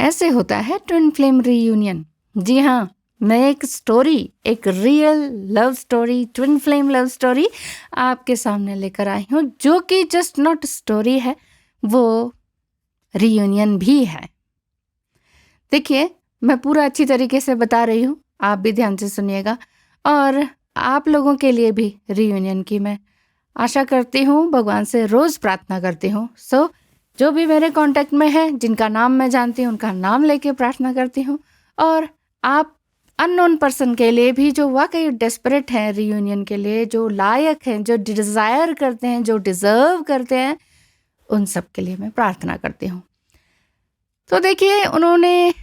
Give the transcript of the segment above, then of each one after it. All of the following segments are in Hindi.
ऐसे होता है ट्विन फ्लेम रीयूनियन। जी हाँ, मैं एक स्टोरी, एक real love story, twin flame love story आपके सामने लेकर आई हूँ, जो कि जस्ट नॉट स्टोरी है, वो रीयूनियन भी है। देखिए, मैं पूरा अच्छी तरीके से बता रही हूँ, आप भी ध्यान से सुनिएगा। और आप लोगों के लिए भी रीयूनियन की मैं आशा करती हूँ, भगवान से रोज़ प्रार्थना करती हूँ। सो जो भी मेरे कांटेक्ट में है, जिनका नाम मैं जानती हूँ, उनका नाम लेके प्रार्थना करती हूँ। और आप अननोन पर्सन के लिए भी, जो वाकई डेस्परेट हैं रीयूनियन के लिए, जो लायक हैं, जो डिज़ायर करते हैं, जो डिज़र्व करते हैं, उन सब के लिए मैं प्रार्थना करती हूँ। तो देखिए, उन्होंने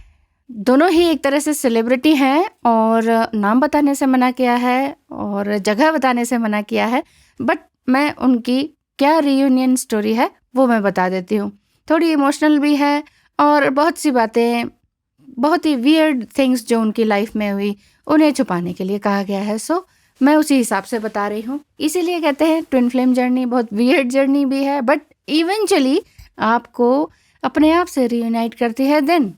दोनों ही एक तरह से सेलिब्रिटी हैं, और नाम बताने से मना किया है और जगह बताने से मना किया है, बट मैं उनकी क्या रीयूनियन स्टोरी है वो मैं बता देती हूँ। थोड़ी इमोशनल भी है, और बहुत सी बातें, बहुत ही वियर्ड थिंग्स जो उनकी लाइफ में हुई, उन्हें छुपाने के लिए कहा गया है। सो मैं उसी हिसाब से बता रही हूँ। इसीलिए कहते हैं ट्विन फ्लेम जर्नी बहुत वियर्ड जर्नी भी है, बट इवेंचुअली आपको अपने आप से रीयूनाइट करती है। देन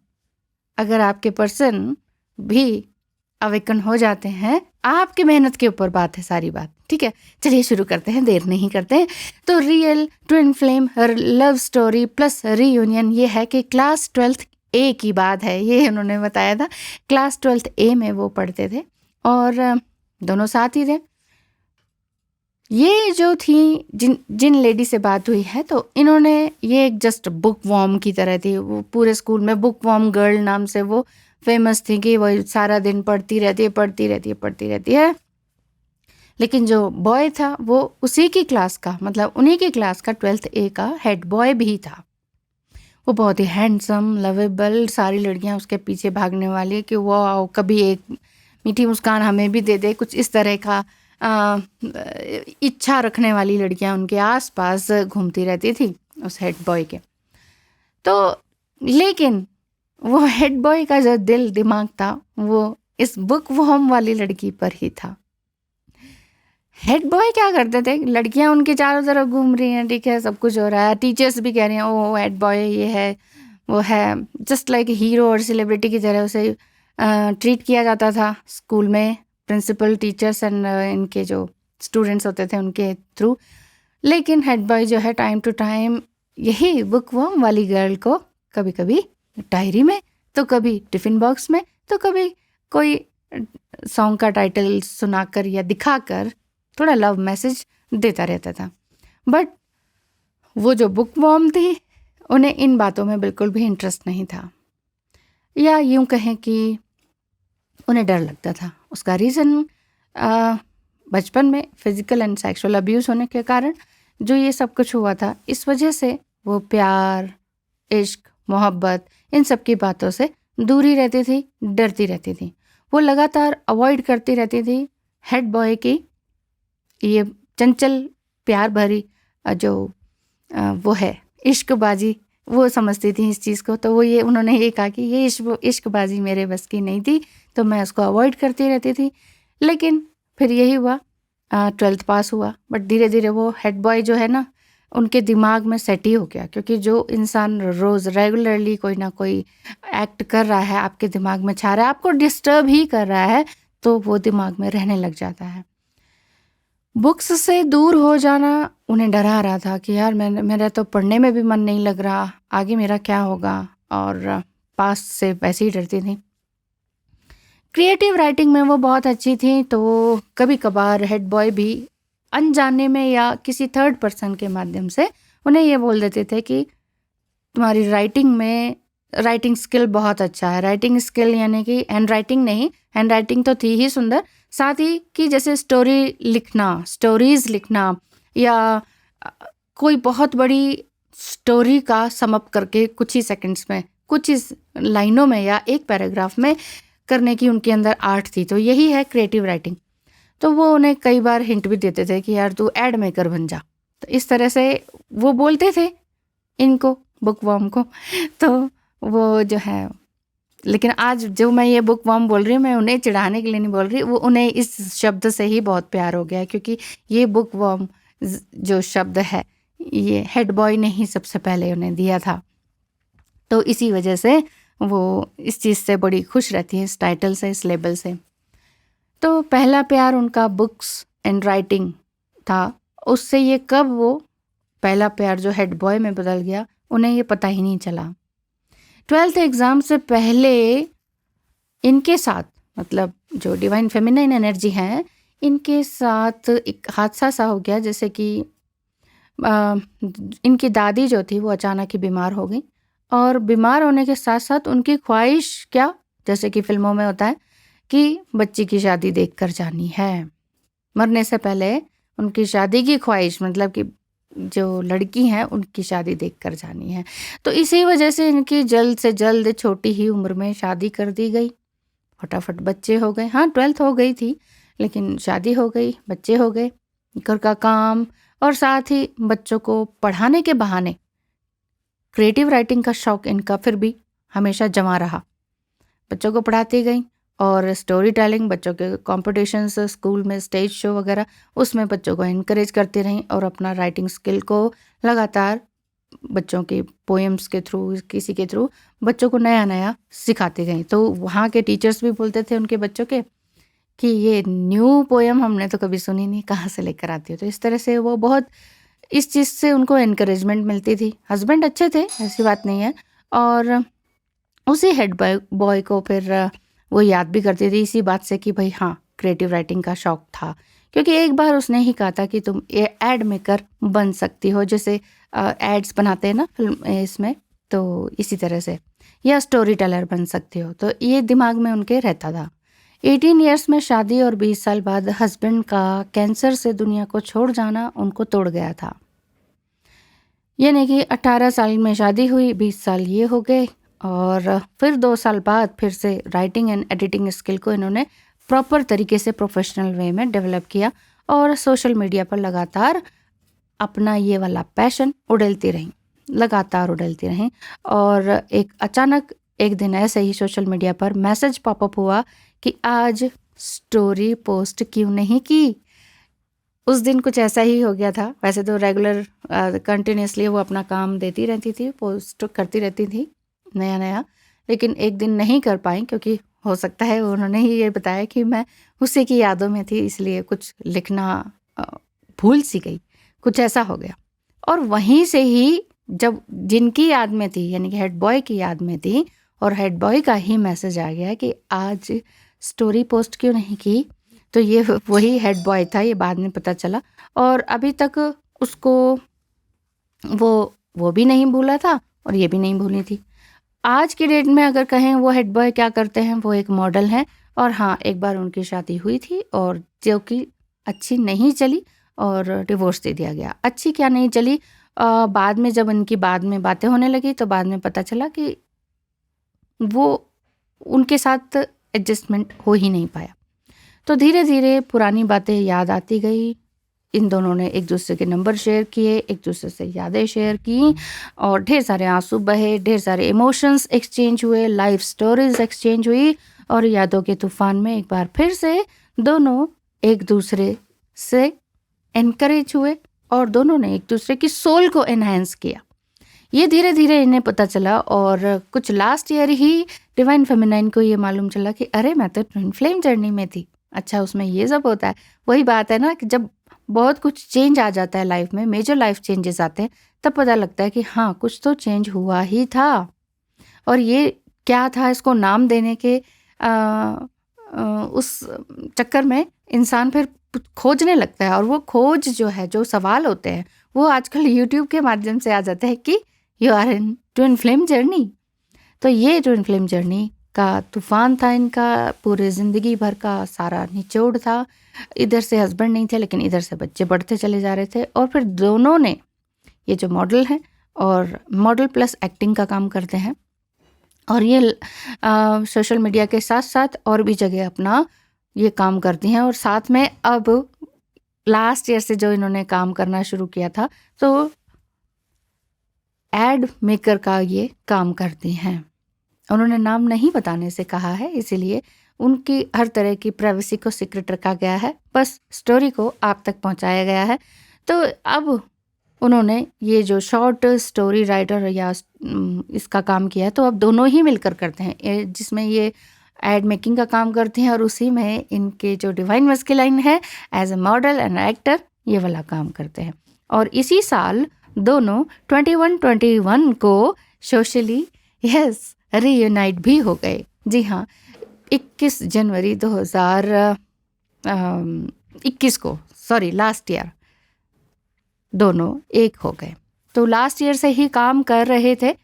अगर आपके पर्सन भी अवेकन हो जाते हैं, आपकी मेहनत के ऊपर बात है सारी बात। ठीक है, चलिए शुरू करते हैं, देर नहीं करते हैं। तो real twin flame love story plus reunion ये है कि क्लास 12th ए की बात है, ये उन्होंने बताया था। क्लास 12th ए में वो पढ़ते थे, और दोनों साथ ही थे। ये जो थी, जिन लेडी से बात हुई है, तो इन्होंने, ये एक जस्ट बुक वॉर्म की तरह थी। वो पूरे स्कूल में बुक वॉर्म गर्ल नाम से वो फेमस थी कि वो सारा दिन पढ़ती रहती है। लेकिन जो बॉय था वो उसी की क्लास का, मतलब उन्हीं की क्लास का 12th ए का हेड बॉय भी था। वो बहुत ही हैंडसम, लवेबल, सारी लड़कियां उसके पीछे भागने वाली कि वो कभी एक मीठी मुस्कान हमें भी दे दे, कुछ इस तरह का इच्छा रखने वाली लड़कियां उनके आसपास घूमती रहती थी उस हेड बॉय के। तो लेकिन वो हेड बॉय का जो दिल दिमाग था, वो इस बुक वॉर्म वाली लड़की पर ही था। हेड बॉय क्या करते थे, लड़कियां उनके चारों तरफ घूम रही हैं, ठीक है, सब कुछ हो रहा है, टीचर्स भी कह रही हैं ओ हेड बॉय ये है वो है, जस्ट लाइक हीरो और सेलिब्रिटी की तरह उसे ट्रीट किया जाता था स्कूल में, प्रिंसिपल, टीचर्स एंड इनके जो स्टूडेंट्स होते थे उनके थ्रू। लेकिन हेड बॉय जो है टाइम टू टाइम यही बुक वर्म वाली गर्ल को कभी कभी डायरी में, तो कभी टिफ़िन बॉक्स में, तो कभी कोई सॉन्ग का टाइटल सुनाकर या दिखाकर थोड़ा लव मैसेज देता रहता था। बट वो जो बुक वर्म थी, उन्हें इन बातों में बिल्कुल भी इंटरेस्ट नहीं था, या यूं कहें कि उन्हें डर लगता था। उसका रीज़न बचपन में फिजिकल एंड सेक्सुअल अब्यूज़ होने के कारण जो ये सब कुछ हुआ था, इस वजह से वो प्यार, इश्क, मोहब्बत, इन सब की बातों से दूरी रहती थी, डरती रहती थी। वो लगातार अवॉइड करती रहती थी हेड बॉय की ये चंचल प्यार भरी जो वो है इश्कबाजी, वो समझती थी इस चीज़ को। तो वो ये उन्होंने ये कहा कि ये इश्कबाजी मेरे बस की नहीं थी, तो मैं उसको अवॉइड करती रहती थी। लेकिन फिर यही हुआ, 12th पास हुआ, बट धीरे धीरे वो हेड बॉय जो है ना, उनके दिमाग में सेट ही हो गया। क्योंकि जो इंसान रोज़ रेगुलरली कोई ना कोई एक्ट कर रहा है, आपके दिमाग में छा रहा है, आपको डिस्टर्ब ही कर रहा है, तो वो दिमाग में रहने लग जाता है। बुक्स से दूर हो जाना उन्हें डरा रहा था कि यार मेरा तो पढ़ने में भी मन नहीं लग रहा, आगे मेरा क्या होगा, और पास से वैसे ही डरती थी। क्रिएटिव राइटिंग में वो बहुत अच्छी थी, तो कभी कभार हेड बॉय भी अनजाने में या किसी थर्ड पर्सन के माध्यम से उन्हें ये बोल देते थे कि तुम्हारी राइटिंग स्किल बहुत अच्छा है। राइटिंग स्किल यानी कि हैंड राइटिंग नहीं, हैंड राइटिंग तो थी ही सुंदर, साथ ही कि जैसे स्टोरीज लिखना, या कोई बहुत बड़ी स्टोरी का समअप करके कुछ ही सेकंड्स में, कुछ ही लाइनों में या एक पैराग्राफ में करने की उनके अंदर आर्ट थी। तो यही है क्रिएटिव राइटिंग। तो वो उन्हें कई बार हिंट भी देते थे कि यार तू एड मेकर बन जा। तो इस तरह से वो बोलते थे इनको, बुक वर्म को। तो वो जो है, लेकिन आज जो मैं ये बुक वर्म बोल रही हूँ, मैं उन्हें चिढ़ाने के लिए नहीं बोल रही, वो उन्हें इस शब्द से ही बहुत प्यार हो गया है, क्योंकि ये बुक वर्म जो शब्द है, ये हेड बॉय ने ही सबसे पहले उन्हें दिया था। तो इसी वजह से वो इस चीज़ से बड़ी खुश रहती हैं, इस टाइटल से, इस लेबल से। तो पहला प्यार उनका बुक्स एंड राइटिंग था। उससे ये कब वो पहला प्यार जो हेड बॉय में बदल गया, उन्हें ये पता ही नहीं चला। 12th एग्ज़ाम से पहले इनके साथ, मतलब जो डिवाइन फेमिनाइन एनर्जी है, इनके साथ एक हादसा सा हो गया, जैसे कि इनकी दादी जो थी वो अचानक ही बीमार हो गई, और बीमार होने के साथ साथ उनकी ख्वाहिश क्या, जैसे कि फिल्मों में होता है कि बच्ची की शादी देखकर जानी है। मरने से पहले उनकी शादी की ख्वाहिश, मतलब कि जो लड़की हैं उनकी शादी देखकर जानी है। तो इसी वजह से इनकी जल्द से जल्द छोटी ही उम्र में शादी कर दी गई, फटाफट बच्चे हो गए। हाँ, 12th हो गई थी, लेकिन शादी हो गई, बच्चे हो गए, घर का काम, और साथ ही बच्चों को पढ़ाने के बहाने क्रिएटिव राइटिंग का शौक इनका फिर भी हमेशा जमा रहा। बच्चों को पढ़ाती गई, और स्टोरी टेलिंग, बच्चों के कॉम्पिटिशन्स, स्कूल में स्टेज शो वगैरह, उसमें बच्चों को इनकरेज करती रहीं, और अपना राइटिंग स्किल को लगातार बच्चों के पोएम्स के थ्रू, किसी के थ्रू बच्चों को नया नया सिखाती गई। तो वहाँ के टीचर्स भी बोलते थे उनके बच्चों के कि ये न्यू पोएम हमने तो कभी सुनी नहीं, कहाँ से लेकर आती हो। तो इस तरह से वो बहुत, इस चीज़ से उनको एनकरेजमेंट मिलती थी। हस्बैंड अच्छे थे, ऐसी बात नहीं है, और उसी हेड बॉय को फिर वो याद भी करती थी इसी बात से कि भाई हाँ, क्रिएटिव राइटिंग का शौक था, क्योंकि एक बार उसने ही कहा था कि तुम ये एड मेकर बन सकती हो, जैसे एड्स बनाते हैं ना फिल्म इसमें, तो इसी तरह से, या स्टोरी टेलर बन सकती हो। तो ये दिमाग में उनके रहता था। 18 ईयर्स में शादी और 20 साल बाद हस्बैंड का कैंसर से दुनिया को छोड़ जाना उनको तोड़ गया था। यानी कि 18 साल में शादी हुई, 20 साल ये हो गए, और फिर 2 साल बाद फिर से राइटिंग एंड एडिटिंग स्किल को इन्होंने प्रॉपर तरीके से प्रोफेशनल वे में डेवलप किया, और सोशल मीडिया पर लगातार अपना ये वाला पैशन उड़ेलती रहीं, लगातार उड़ेलती रहीं। और एक अचानक एक दिन ऐसे ही सोशल मीडिया पर मैसेज पॉपअप हुआ कि आज स्टोरी पोस्ट क्यों नहीं की। उस दिन कुछ ऐसा ही हो गया था। वैसे तो रेगुलर कंटिन्यूसली वो अपना काम देती रहती थी, पोस्ट करती रहती थी नया नया, लेकिन एक दिन नहीं कर पाई, क्योंकि हो सकता है उन्होंने ही ये बताया कि मैं उसी की यादों में थी, इसलिए कुछ लिखना भूल सी गई, कुछ ऐसा हो गया। और वहीं से ही जब जिनकी याद में थी, यानी कि हेड बॉय की याद में थी, और हेड बॉय का ही मैसेज आ गया कि आज स्टोरी पोस्ट क्यों नहीं की, तो ये वही हेड बॉय था, ये बाद में पता चला। और अभी तक उसको वो भी नहीं भूला था, और ये भी नहीं भूली थी। आज की डेट में अगर कहें वो हेड बॉय क्या करते हैं, वो एक मॉडल हैं। और हाँ, एक बार उनकी शादी हुई थी, और जो कि अच्छी नहीं चली, और डिवोर्स दे दिया गया। अच्छी क्या नहीं चली, बाद में जब उनकी बाद में बातें होने लगी, तो बाद में पता चला कि वो उनके साथ एडजस्टमेंट हो ही नहीं पाया। तो धीरे धीरे पुरानी बातें याद आती गई। इन दोनों ने एक दूसरे के नंबर शेयर किए, एक दूसरे से यादें शेयर की, और ढेर सारे आंसू बहे, ढेर सारे इमोशंस एक्सचेंज हुए, लाइफ स्टोरीज एक्सचेंज हुई, और यादों के तूफान में एक बार फिर से दोनों एक दूसरे से एनकरेज हुए, और दोनों ने एक दूसरे की सोल को एनहांस किया। ये धीरे धीरे इन्हें पता चला, और कुछ लास्ट ईयर ही डिवाइन फेमिनाइन को ये मालूम चला कि अरे मैं तो ट्विन फ्लेम जर्नी में थी। अच्छा, उसमें ये सब होता है। वही बात है ना कि जब बहुत कुछ चेंज आ जाता है लाइफ में, मेजर लाइफ चेंजेस आते हैं, तब पता लगता है कि हाँ, कुछ तो चेंज हुआ ही था। और ये क्या था, इसको नाम देने के उस चक्कर में इंसान फिर खोजने लगता है, और वो खोज जो है, जो सवाल होते हैं, वो आजकल यूट्यूब के माध्यम से आ जाते हैं कि you are in twin flame journey. तो ये ट्विन फ्लेम जर्नी का तूफान था इनका, पूरे ज़िंदगी भर का सारा निचोड़ था। इधर से हस्बैंड नहीं थे, लेकिन इधर से बच्चे बढ़ते चले जा रहे थे, और फिर दोनों ने, ये जो मॉडल हैं, और मॉडल प्लस एक्टिंग का काम करते हैं, और ये सोशल मीडिया के साथ साथ और भी जगह अपना ये काम करती हैं। और साथ में अब लास्ट ईयर से जो इन्होंने काम करना शुरू किया था, तो एड मेकर का ये काम करती हैं। उन्होंने नाम नहीं बताने से कहा है, इसीलिए उनकी हर तरह की प्राइवेसी को सीक्रेट रखा गया है, बस स्टोरी को आप तक पहुंचाया गया है। तो अब उन्होंने ये जो शॉर्ट स्टोरी राइटर या इसका काम किया है, तो अब दोनों ही मिलकर करते हैं, जिसमें ये एड मेकिंग का काम करते हैं और उसी में इनके जो डिवाइन मस्कुलाइन है as a model and actor ये वाला काम करते हैं। और इसी साल दोनों 21-21 को सोशली रीयूनाइट भी हो गए। जी हाँ, 21 जनवरी 2021 को, सॉरी लास्ट ईयर, दोनों एक हो गए। तो लास्ट ईयर से ही काम कर रहे थे,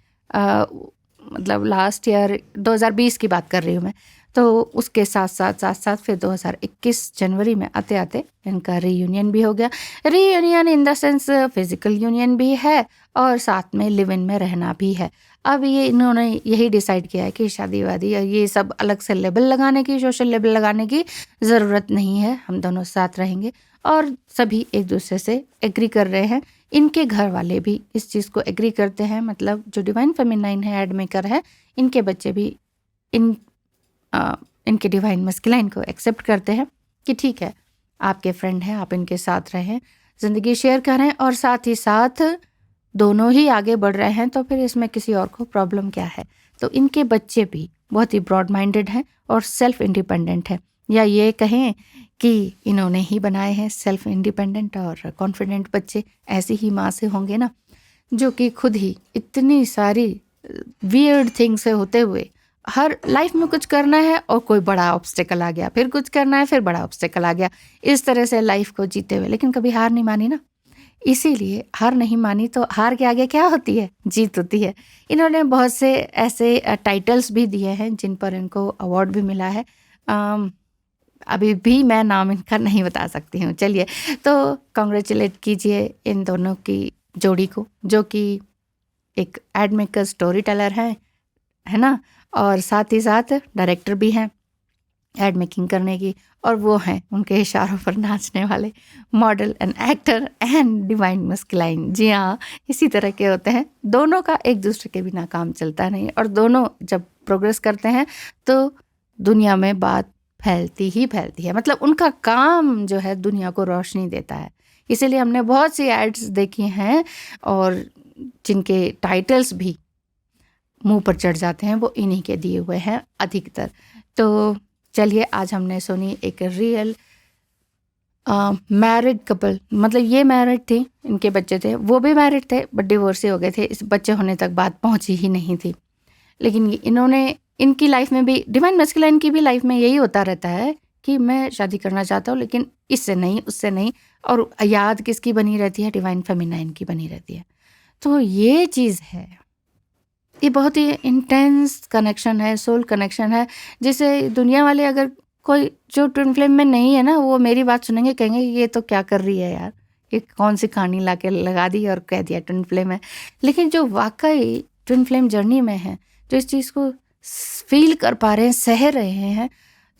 मतलब लास्ट ईयर 2020 की बात कर रही हूँ मैं। तो उसके साथ साथ फिर 2021 जनवरी में आते आते इनका रीयूनियन भी हो गया। Reunion in the sense physical union भी है और साथ में लिव इन में रहना भी है। अब ये इन्होंने यही डिसाइड किया है कि शादी वादी और ये सब अलग से लेबल लगाने की, सोशल लेबल लगाने की ज़रूरत नहीं है, हम दोनों साथ रहेंगे। और सभी एक दूसरे से एग्री कर रहे हैं। इनके घर वाले भी इस चीज़ को एग्री करते हैं, मतलब जो डिवाइन फेमिनाइन है, एड मेकर है, इनके बच्चे भी इनके डिवाइन मस्कुलाइन को एक्सेप्ट करते हैं कि ठीक है, आपके फ्रेंड हैं, आप इनके साथ रहें, ज़िंदगी शेयर करें और साथ ही साथ दोनों ही आगे बढ़ रहे हैं, तो फिर इसमें किसी और को प्रॉब्लम क्या है। तो इनके बच्चे भी बहुत ही ब्रॉड माइंडेड हैं और सेल्फ इंडिपेंडेंट हैं, या ये कहें कि इन्होंने ही बनाए हैं सेल्फ इंडिपेंडेंट और कॉन्फिडेंट बच्चे। ऐसी ही माँ से होंगे ना, जो कि खुद ही इतनी सारी वियर्ड थिंग से होते हुए हर लाइफ में कुछ करना है और कोई बड़ा ऑब्स्टेकल आ गया, फिर कुछ करना है, फिर बड़ा ऑब्स्टेकल आ गया, इस तरह से लाइफ को जीते हुए, लेकिन कभी हार नहीं मानी ना। इसीलिए हार नहीं मानी, तो हार के आगे क्या होती है, जीत होती है। इन्होंने बहुत से ऐसे टाइटल्स भी दिए हैं जिन पर इनको अवार्ड भी मिला है। अभी भी मैं नाम इनका नहीं बता सकती हूँ। चलिए, तो कॉन्ग्रेचुलेट कीजिए इन दोनों की जोड़ी को, जो कि एक एड मेकर, स्टोरी टेलर है ना, और साथ ही साथ डायरेक्टर भी हैं एड मेकिंग करने की, और वो हैं उनके इशारों पर नाचने वाले model and actor and divine masculine. जी हाँ, इसी तरह के होते हैं। दोनों का एक दूसरे के बिना काम चलता नहीं, और दोनों जब प्रोग्रेस करते हैं तो दुनिया में बात फैलती ही फैलती है। मतलब उनका काम जो है दुनिया को रोशनी देता है। इसीलिए हमने बहुत सी एड्स देखी हैं और जिनके टाइटल्स भी मुंह पर चढ़ जाते हैं, वो इन्हीं के दिए हुए हैं अधिकतर। तो चलिए, आज हमने सुनी एक रियल मैरिड कपल, मतलब ये मैरिड थी, इनके बच्चे थे, वो भी मैरिड थे बट डिवोर्स हो गए थे, इस बच्चे होने तक बात पहुंची ही नहीं थी। लेकिन इन्होंने, इनकी लाइफ में भी, डिवाइन मस्कुलाइन की भी लाइफ में यही होता रहता है कि मैं शादी करना चाहता हूँ लेकिन इससे नहीं, उससे नहीं, और याद किसकी बनी रहती है, डिवाइन फेमिनाइन की बनी रहती है। तो ये चीज़ है, ये बहुत ही इंटेंस कनेक्शन है, सोल कनेक्शन है, जिसे दुनिया वाले, अगर कोई जो ट्विन फ्लेम में नहीं है ना, वो मेरी बात सुनेंगे, कहेंगे ये तो क्या कर रही है यार, ये कौन सी कहानी ला के लगा दी और कह दिया ट्विन फ्लेम है। लेकिन जो वाकई ट्विन फ्लेम जर्नी में है, जो इस चीज़ को फील कर पा रहे हैं, सह रहे हैं,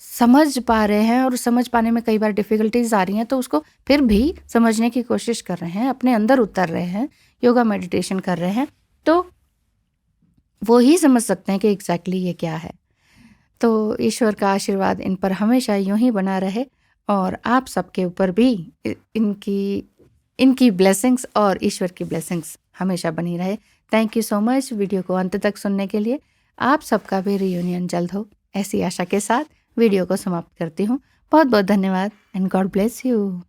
समझ पा रहे हैं, और समझ पाने में कई बार डिफ़िकल्टीज आ रही हैं, तो उसको फिर भी समझने की कोशिश कर रहे हैं, अपने अंदर उतर रहे हैं, योगा मेडिटेशन कर रहे हैं, तो वो ही समझ सकते हैं कि एग्जैक्टली ये क्या है। तो ईश्वर का आशीर्वाद इन पर हमेशा यूं ही बना रहे, और आप सबके ऊपर भी इनकी ब्लेसिंग्स और ईश्वर की ब्लेसिंग्स हमेशा बनी रहे। Thank you so much video को अंत तक सुनने के लिए। आप सबका भी रियूनियन जल्द हो, ऐसी आशा के साथ वीडियो को समाप्त करती हूँ। बहुत बहुत धन्यवाद एंड गॉड ब्लेस यू।